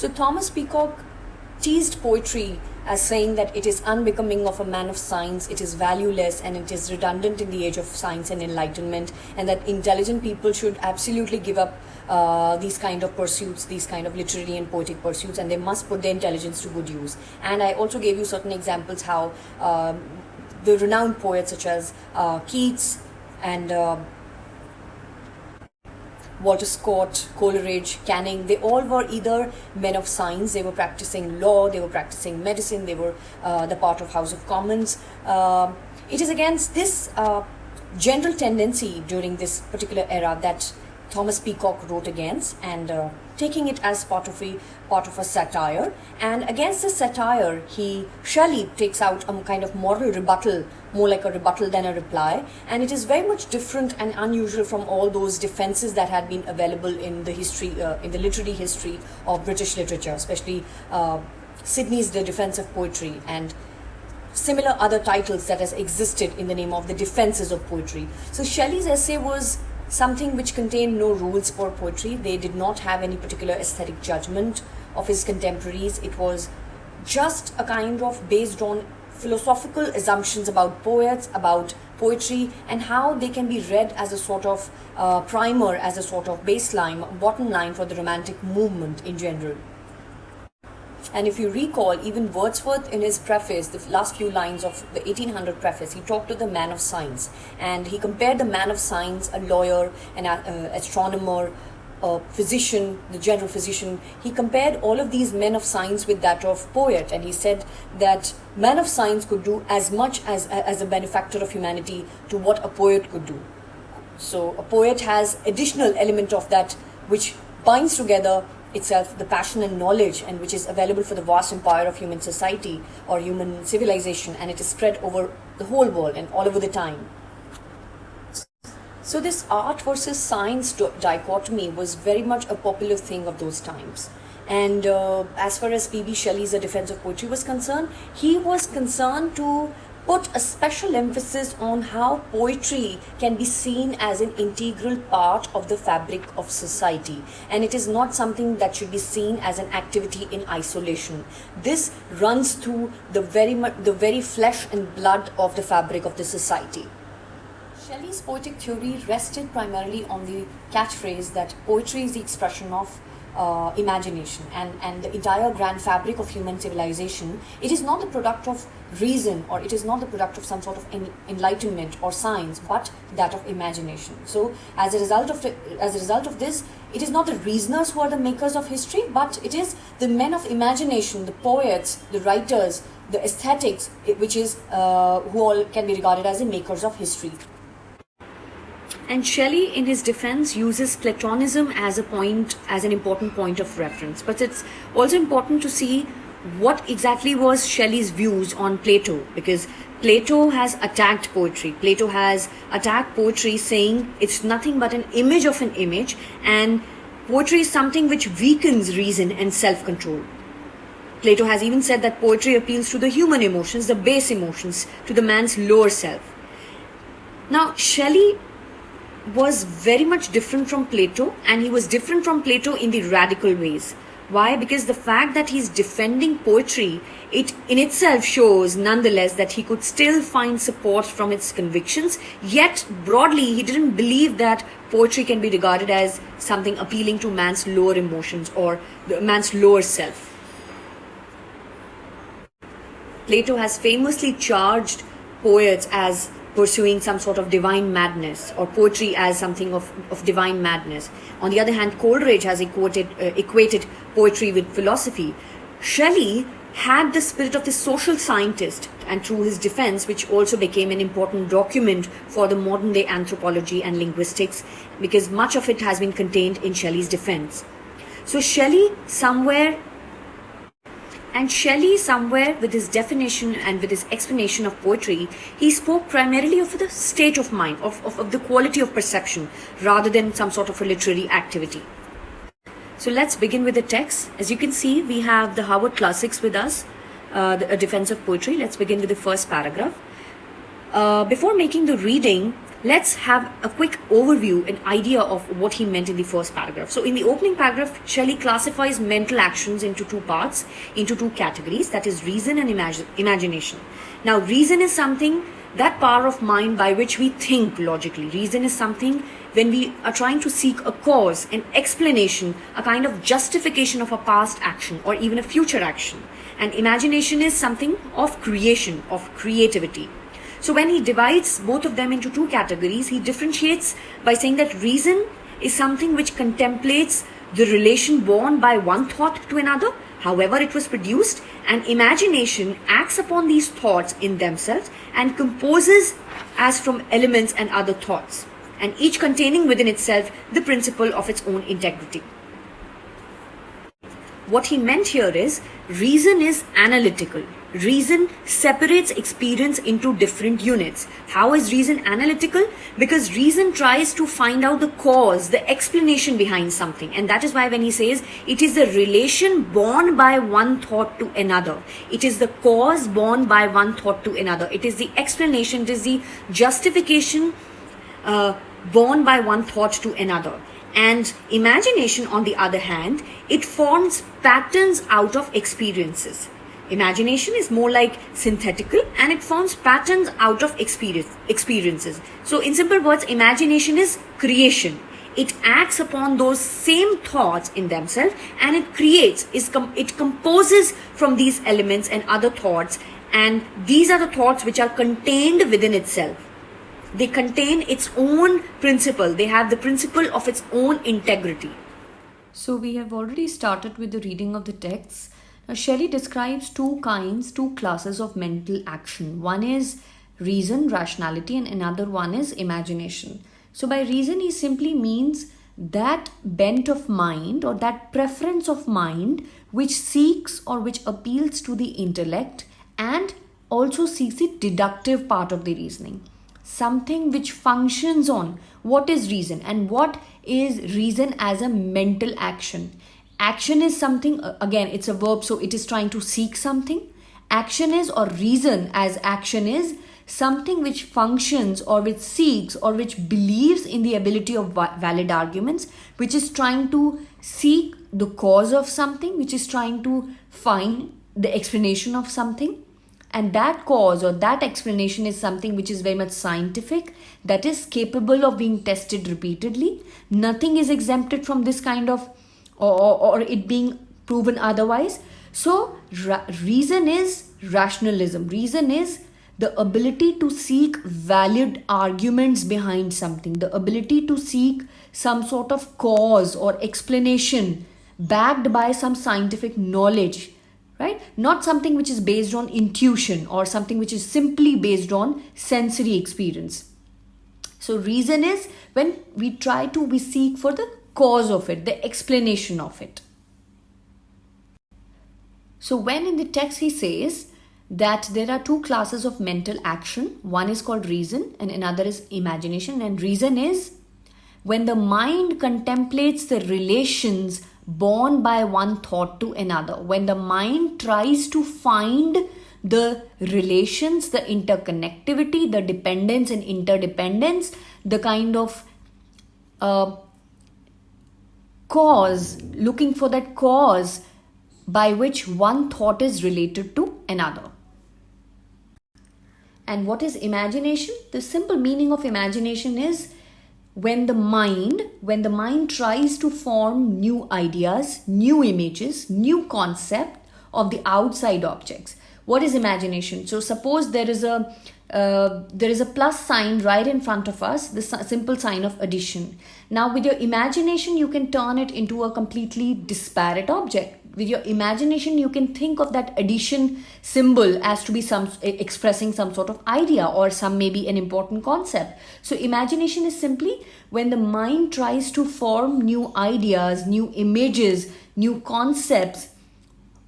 So Thomas Peacock teased poetry as saying that it is unbecoming of a man of science, it is valueless, and it is redundant in the age of science and enlightenment, and that intelligent people should absolutely give up these kind of pursuits, these kind of literary and poetic pursuits, and they must put their intelligence to good use. And I also gave you certain examples how the renowned poets such as Keats and Walter Scott, Coleridge, Canning, they all were either men of science, they were practicing law, they were practicing medicine, they were the part of House of Commons. It is against this general tendency during this particular era that Thomas Peacock wrote against, and taking it as part of a satire. And against this satire, Shelley takes out a kind of moral rebuttal, more like a rebuttal than a reply, and it is very much different and unusual from all those defenses that had been available in the history, in the literary history of British literature, especially Sidney's The Defense of Poetry and similar other titles that has existed in the name of the defenses of poetry. So Shelley's essay was something which contained no rules for poetry. They did not have any particular aesthetic judgment of his contemporaries. It was just a kind of based on philosophical assumptions about poets, about poetry, and how they can be read as a sort of primer, as a sort of baseline, bottom line for the Romantic movement in general. And if you recall, even Wordsworth in his preface, the last few lines of the 1800 preface, he talked to the man of science, and he compared the man of science, a lawyer, an astronomer, a physician, the general physician. He compared all of these men of science with that of poet, and he said that man of science could do as much as a benefactor of humanity to what a poet could do. So a poet has additional element of that which binds together itself the passion and knowledge, and which is available for the vast empire of human society or human civilization, and it is spread over the whole world and all over the time. So this art versus science dichotomy was very much a popular thing of those times. And as far as P.B. Shelley's The Defense of Poetry was concerned, he was concerned to put a special emphasis on how poetry can be seen as an integral part of the fabric of society, and it is not something that should be seen as an activity in isolation. This runs through the very flesh and blood of the fabric of the society. Shelley's poetic theory rested primarily on the catchphrase that poetry is the expression of imagination, and the entire grand fabric of human civilization, it is not the product of reason, or it is not the product of some sort of enlightenment or science, but that of imagination. So as a result of this, it is not the reasoners who are the makers of history, but it is the men of imagination, the poets, the writers, the aesthetics, which is who all can be regarded as the makers of history. And Shelley, in his defense, uses Platonism as an important point of reference. But it's also important to see what exactly was Shelley's views on Plato, because Plato has attacked poetry. Plato has attacked poetry, saying it's nothing but an image of an image, and poetry is something which weakens reason and self-control. Plato has even said that poetry appeals to the human emotions, the base emotions, to the man's lower self. Now, Shelley was very much different from Plato, and he was different from Plato in the radical ways. Why? Because the fact that he's defending poetry, it in itself shows nonetheless that he could still find support from its convictions, yet broadly he didn't believe that poetry can be regarded as something appealing to man's lower emotions or the man's lower self. Plato has famously charged poets as pursuing some sort of divine madness, or poetry as something of divine madness. On the other hand, Coleridge has equated poetry with philosophy. Shelley had the spirit of the social scientist, and through his defense, which also became an important document for the modern day anthropology and linguistics, because much of it has been contained in Shelley's defense. So Shelley somewhere with his definition and with his explanation of poetry, he spoke primarily of the state of mind, of the quality of perception, rather than some sort of a literary activity. So let's begin with the text. As you can see, we have the Harvard Classics with us, A Defense of Poetry. Let's begin with the first paragraph. Before making the reading, Let's have a quick overview, an idea of what he meant in the first paragraph. So, in the opening paragraph, Shelley classifies mental actions into two parts, into two categories, that is, reason and imagination. Now, reason is something, that power of mind by which we think logically. Reason is something when we are trying to seek a cause, an explanation, a kind of justification of a past action or even a future action. And imagination is something of creation, of creativity. So when he divides both of them into two categories, he differentiates by saying that reason is something which contemplates the relation born by one thought to another, however it was produced, and imagination acts upon these thoughts in themselves and composes as from elements and other thoughts, and each containing within itself the principle of its own integrity. What he meant here is reason is analytical. Reason separates experience into different units. How is reason analytical? Because reason tries to find out the cause, the explanation behind something. And that is why when he says it is the relation born by one thought to another. It is the cause born by one thought to another. It is the explanation, it is the justification born by one thought to another. And imagination, on the other hand, it forms patterns out of experiences. Imagination is more like synthetical and it forms patterns out of experiences. So in simple words, imagination is creation. It acts upon those same thoughts in themselves and it creates, it composes from these elements and other thoughts, and these are the thoughts which are contained within itself. They contain its own principle. They have the principle of its own integrity. So we have already started with the reading of the text. Now Shelley describes two classes of mental action. One is reason, rationality, and another one is imagination. So by reason, he simply means that bent of mind or that preference of mind which seeks or which appeals to the intellect and also seeks the deductive part of the reasoning. Something which functions on what is reason and what is reason as a mental action. Action is something, again, it's a verb, so it is trying to seek something. Action is, or reason as action is, something which functions or which seeks or which believes in the ability of valid arguments, which is trying to seek the cause of something, which is trying to find the explanation of something. And that cause or that explanation is something which is very much scientific, that is capable of being tested repeatedly. Nothing is exempted from this kind of, or it being proven otherwise. So reason is rationalism. Reason is the ability to seek valid arguments behind something, the ability to seek some sort of cause or explanation backed by some scientific knowledge. Right? Not something which is based on intuition or something which is simply based on sensory experience. So reason is when we seek for the cause of it, the explanation of it. So when in the text he says that there are two classes of mental action, one is called reason and another is imagination. And reason is when the mind contemplates the relations born by one thought to another, when the mind tries to find the relations, the interconnectivity, the dependence and interdependence, the kind of cause, looking for that cause by which one thought is related to another. And what is imagination? The simple meaning of imagination is when the mind tries to form new ideas, new images, new concept of the outside objects. What is imagination? So suppose there is a plus sign right in front of us, the simple sign of addition. Now with your imagination, you can turn it into a completely disparate object. With your imagination, you can think of that addition symbol as to be expressing some sort of idea or some maybe an important concept. So imagination is simply when the mind tries to form new ideas, new images, new concepts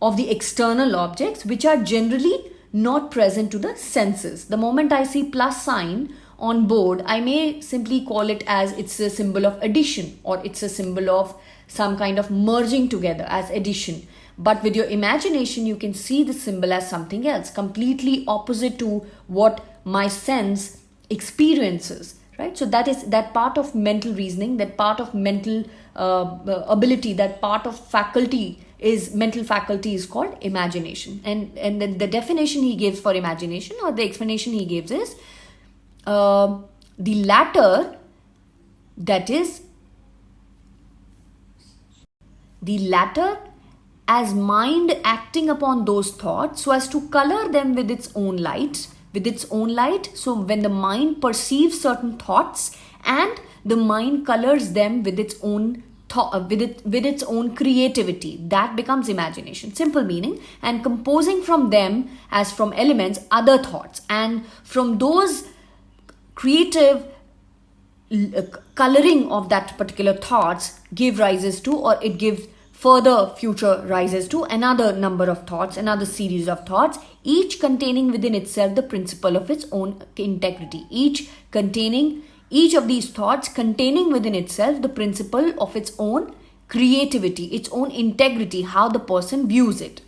of the external objects which are generally not present to the senses. The moment I see plus sign on board, I may simply call it as it's a symbol of addition or it's a symbol of some kind of merging together as addition. But with your imagination, you can see the symbol as something else, completely opposite to what my sense experiences. right? So that is that part of mental reasoning, that part of mental ability, that part of faculty is mental faculty is called imagination. And the definition he gives for imagination, or the explanation he gives, is the latter, that is the latter as mind acting upon those thoughts so as to color them with its own light, so when the mind perceives certain thoughts and the mind colors them with its own with its own creativity, that becomes imagination. Simple meaning. And composing from them as from elements other thoughts, and from those creative coloring of that particular thoughts give rises to, or it gives further future rises to, another number of thoughts, another series of thoughts, each containing within itself the principle of its own integrity. Each of these thoughts containing within itself the principle of its own creativity, its own integrity, how the person views it.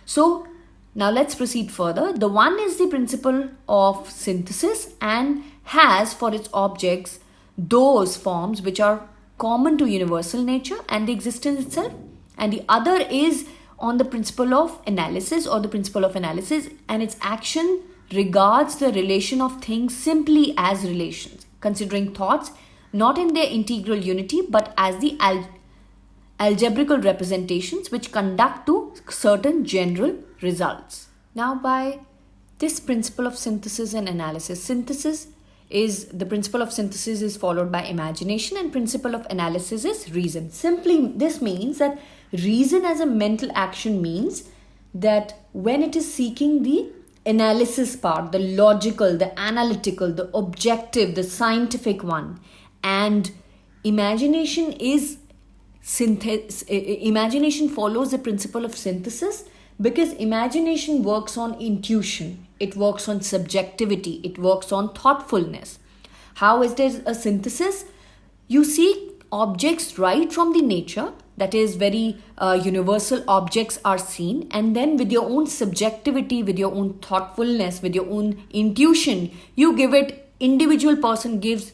So now let's proceed further. The one is the principle of synthesis and has for its objects those forms which are common to universal nature and the existence itself. And the other is on the principle of analysis, or the principle of analysis, and its action regards the relation of things simply as relations, considering thoughts not in their integral unity but as the algebraical representations which conduct to certain general results. Now, by this principle of synthesis and analysis, the principle of synthesis is followed by imagination, and principle of analysis is reason. Simply, this means that reason as a mental action means that when it is seeking the analysis part, the logical, the analytical, the objective, the scientific one, and imagination follows the principle of synthesis, because imagination works on intuition, it works on subjectivity, it works on thoughtfulness. How is there a synthesis? You see objects right from the nature, that is very universal objects are seen, and then with your own subjectivity, with your own thoughtfulness, with your own intuition, you give it, each individual person gives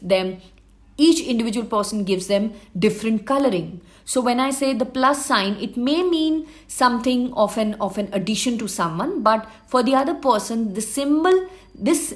them different coloring. So when I say the plus sign, it may mean something of an addition to someone, but for the other person, this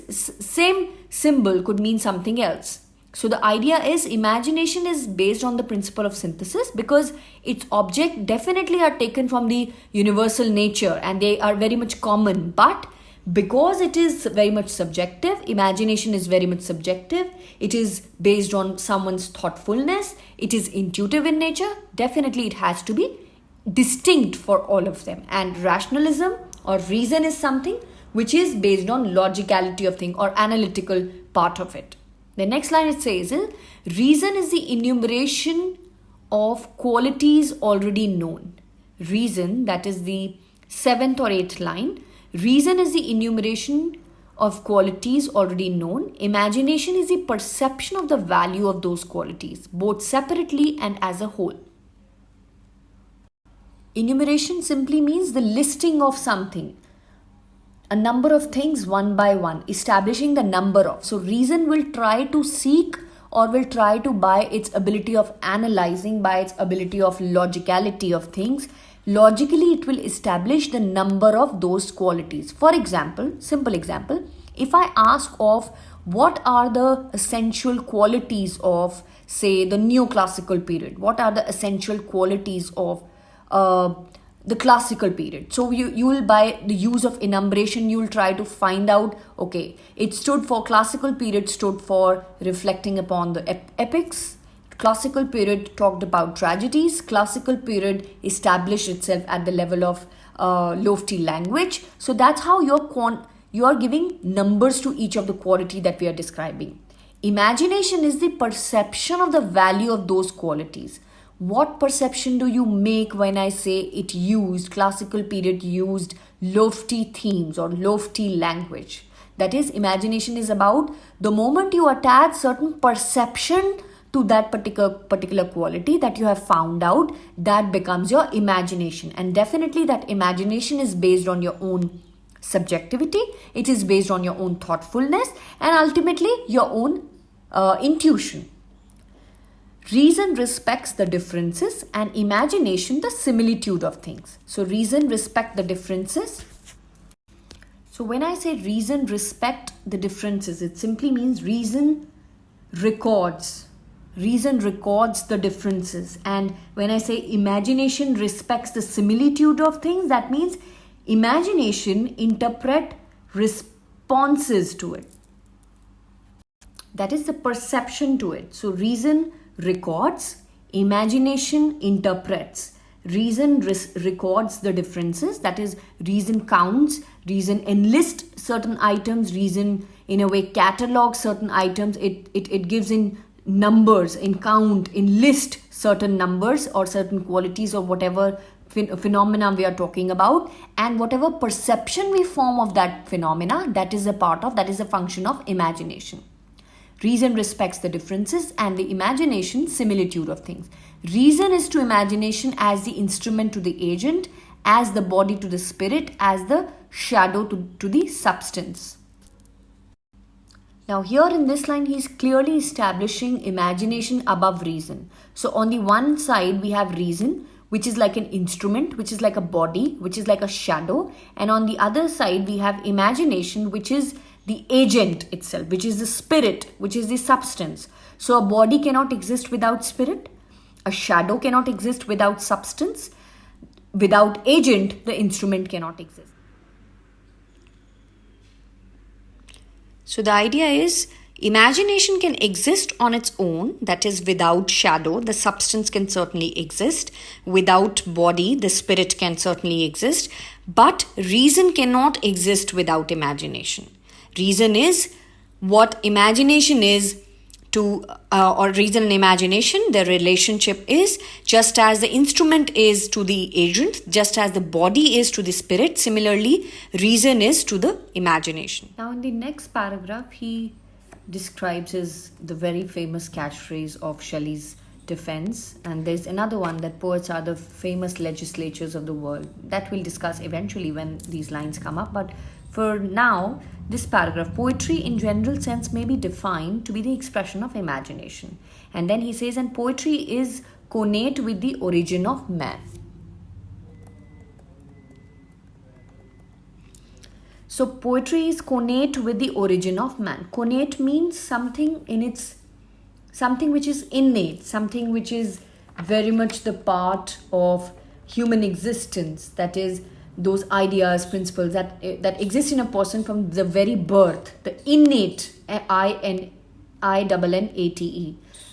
same symbol could mean something else. So the idea is imagination is based on the principle of synthesis, because its object definitely are taken from the universal nature and they are very much common, but because it is very much subjective, imagination is very much subjective, it is based on someone's thoughtfulness, it is intuitive in nature, definitely it has to be distinct for all of them. And rationalism or reason is something which is based on logicality of thing or analytical part of it. The next line it says is, reason is the enumeration of qualities already known. Reason, that is the 7th or 8th line. Reason is the enumeration of qualities already known. Imagination is the perception of the value of those qualities, both separately and as a whole. Enumeration simply means the listing of something, a number of things one by one, establishing the number of. So reason will try to seek, or will try to, by its ability of analyzing, by its ability of logicality of things, logically it will establish the number of those qualities. For example, simple example, if I ask of what are the essential qualities of, say, the neoclassical period, what are the essential qualities of the classical period. So you will, by the use of enumeration, you will try to find out, okay, it stood for, classical period stood for reflecting upon the epics. Classical period talked about tragedies. Classical period established itself at the level of lofty language. So that's how you are giving numbers to each of the quality that we are describing. Imagination is the perception of the value of those qualities. What perception do you make when I say it used, classical period used lofty themes or lofty language? That is, imagination is about the moment you attach certain perception to that particular quality that you have found out, that becomes your imagination. And definitely that imagination is based on your own subjectivity, it is based on your own thoughtfulness, and ultimately your own intuition. Reason respects the differences and imagination the similitude of things. So reason respect the differences. So when I say reason respect the differences, it simply means reason records. Reason records the differences. And when I say imagination respects the similitude of things, that means imagination interpret responses to it. That is the perception to it. So reason records, imagination interprets. Reason records the differences, that is, reason counts, reason enlists certain items, reason in a way catalogs certain items, it gives in numbers, in count, in list certain numbers or certain qualities or whatever phenomena we are talking about, and whatever perception we form of that phenomena, that is a function of imagination. Reason respects the differences and the imagination similitude of things. Reason is to imagination as the instrument to the agent, as the body to the spirit, as the shadow to the substance. Now here in this line, he is clearly establishing imagination above reason. So on the one side, we have reason, which is like an instrument, which is like a body, which is like a shadow. And on the other side, we have imagination, which is the agent itself, which is the spirit, which is the substance. So a body cannot exist without spirit. A shadow cannot exist without substance. Without agent, the instrument cannot exist. So the idea is imagination can exist on its own, that is without shadow, the substance can certainly exist. Without body, the spirit can certainly exist. But reason cannot exist without imagination. Reason is what imagination is to, or reason and imagination, their relationship is just as the instrument is to the agent, just as the body is to the spirit. Similarly, reason is to the imagination. Now in the next paragraph, he describes the very famous catchphrase of Shelley's defense. And there's another one, that poets are the famous legislatures of the world. That we'll discuss eventually when these lines come up. But for now, this paragraph, poetry in general sense may be defined to be the expression of imagination. And then he says, and poetry is connate with the origin of man. So poetry is connate with the origin of man. Connate means something which is innate, something which is very much the part of human existence. That is, those ideas, principles that exist in a person from the very birth, the innate, INNATE,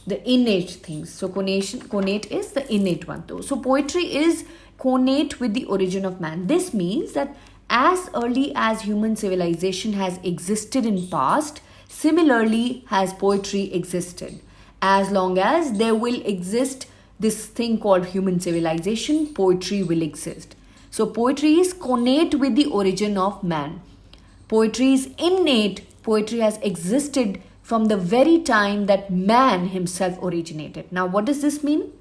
the innate things. So connate is the innate one though. So poetry is connate with the origin of man. This means that as early as human civilization has existed in past, similarly has poetry existed. As long as there will exist this thing called human civilization, poetry will exist. So poetry is connate with the origin of man. Poetry is innate. Poetry has existed from the very time that man himself originated. Now what does this mean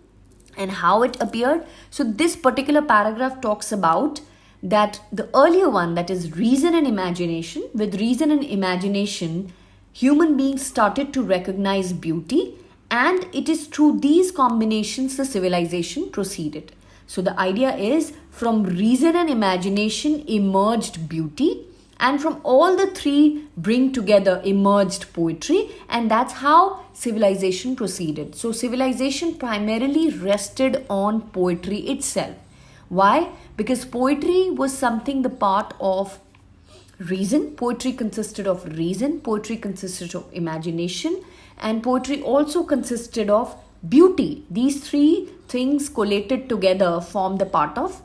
and how it appeared? So this particular paragraph talks about that the earlier one, that is reason and imagination. With reason and imagination, human beings started to recognize beauty, and it is through these combinations the civilization proceeded. So the idea is, from reason and imagination emerged beauty, and from all the three bring together emerged poetry, and that's how civilization proceeded. So civilization primarily rested on poetry itself. Why? Because poetry was something the part of reason. Poetry consisted of reason, poetry consisted of imagination, and poetry also consisted of beauty. These three things collated together form the part of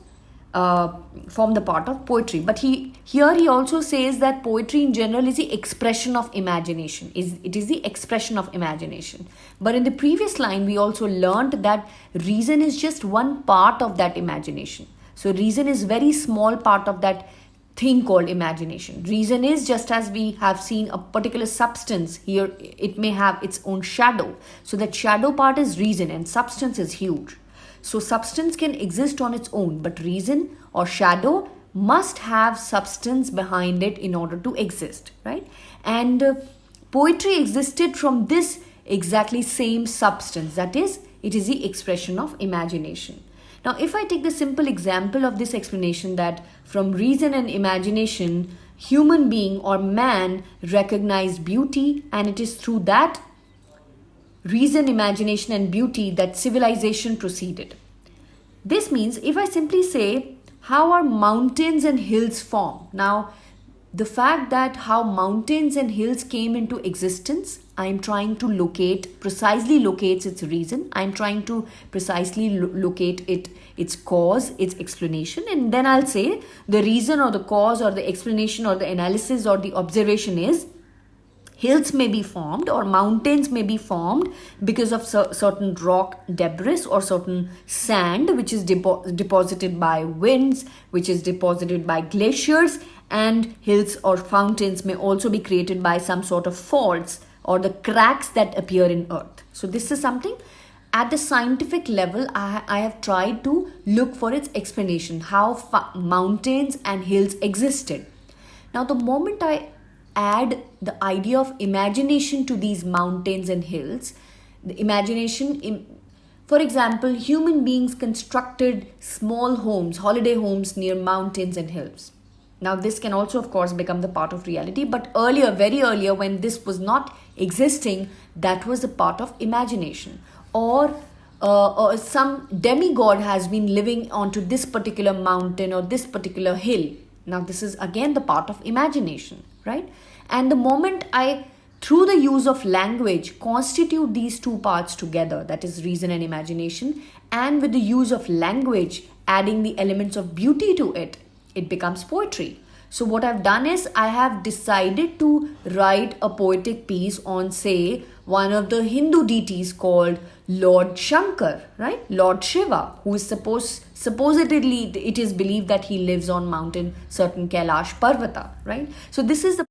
poetry. But here he also says that poetry in general is the expression of imagination. It is the expression of imagination. But in the previous line, we also learned that reason is just one part of that imagination. So reason is very small part of that thing called imagination. Reason is, just as we have seen a particular substance, here it may have its own shadow. So that shadow part is reason, and substance is huge. So substance can exist on its own, but reason or shadow must have substance behind it in order to exist, right? And poetry existed from this exactly same substance, that is, it is the expression of imagination. Now, if I take the simple example of this explanation that from reason and imagination, human being or man recognized beauty, and it is through that reason, imagination, and beauty that civilization proceeded. This means if I simply say, how are mountains and hills formed? Now, the fact that how mountains and hills came into existence, I am trying to precisely locate its reason. I am trying to precisely locate its cause, its explanation. And then I'll say the reason or the cause or the explanation or the analysis or the observation is hills may be formed or mountains may be formed because of certain rock debris or certain sand which is deposited by winds, which is deposited by glaciers, and hills or fountains may also be created by some sort of faults or the cracks that appear in earth. So this is something at the scientific level I have tried to look for its explanation, how mountains and hills existed. Now the moment I add the idea of imagination to these mountains and hills, the imagination, for example, human beings constructed small homes, holiday homes near mountains and hills. Now this can also of course become the part of reality, but earlier, very earlier, when this was not existing, that was a part of imagination. Or some demigod has been living onto this particular mountain or this particular hill. Now this is again the part of imagination, right? And the moment I, through the use of language, constitute these two parts together, that is reason and imagination, and with the use of language adding the elements of beauty to it, it becomes poetry. So what I've done is I have decided to write a poetic piece on, say, one of the Hindu deities called Lord Shankar, right? Lord Shiva, who is supposedly, it is believed that he lives on mountain certain Kailash Parvata, right? So this is the